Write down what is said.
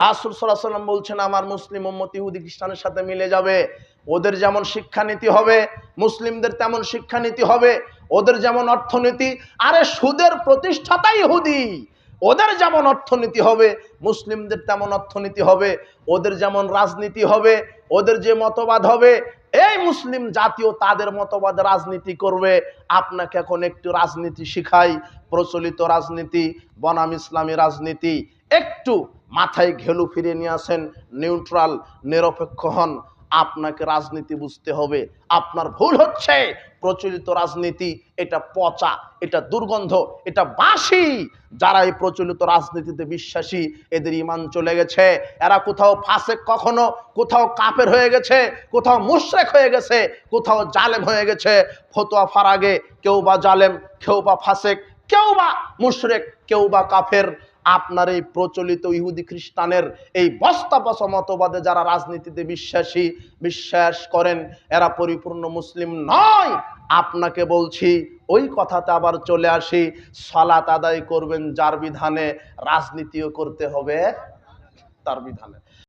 রাসূল সাল্লাল্লাহু আলাইহি ওয়াসাল্লাম বলছেন, আমার মুসলিম উম্মত ইহুদি খ্রিস্টানের সাথে মিলে যাবে। ওদের যেমন শিক্ষানীতি হবে, মুসলিমদের তেমন শিক্ষানীতি হবে। ওদের যেমন অর্থনীতি, আরে সুদের প্রতিষ্ঠাতা ইহুদি, ওদের যেমন অর্থনীতি হবে, মুসলিমদের তেমন অর্থনীতি হবে। ওদের যেমন রাজনীতি হবে, ওদের যে মতবাদ হবে, এই মুসলিম জাতীয় তাদের মতবাদ রাজনীতি করবে। আপনাকে এখন একটু রাজনীতি শিখাই, প্রচলিত রাজনীতি বনাম ইসলামী রাজনীতি। একটু মাথায় ঘেলু ফিরিয়ে নিয়ে আসেন, নিউট্রাল নিরপেক্ষ হন। আপনাকে রাজনীতি বুঝতে হবে। আপনার ভুল হচ্ছে প্রচলিত রাজনীতি এটা পচা, এটা দুর্গন্ধ, এটা বাসি। যারা এই প্রচলিত রাজনীতিতে বিশ্বাসী, এদের ঈমান চলে গেছে। এরা কোথাও ফাসেক, কখনো কোথাও কাফের হয়ে গেছে, কোথাও মুশরিক হয়ে গেছে, কোথাও জালেম হয়ে গেছে। ফতোয়া ফারাগে কেউ বা জালেম, কেউ বা ফাসেক, কেউ বা মুশরিক, কেউ বা কাফের। আপনার এই প্রচলিত ইহুদি খ্রিস্টানের এই বস্তা পচা মতবাদে যারা রাজনীতিতে বিশ্বাস করেন, এরা পরিপূর্ণ মুসলিম নয়। আপনাকে বলছি, ওই কথাতে আবার চলে আসি, সালাত আদায় করবেন যার বিধানে, রাজনীতিও করতে হবে তার বিধানে।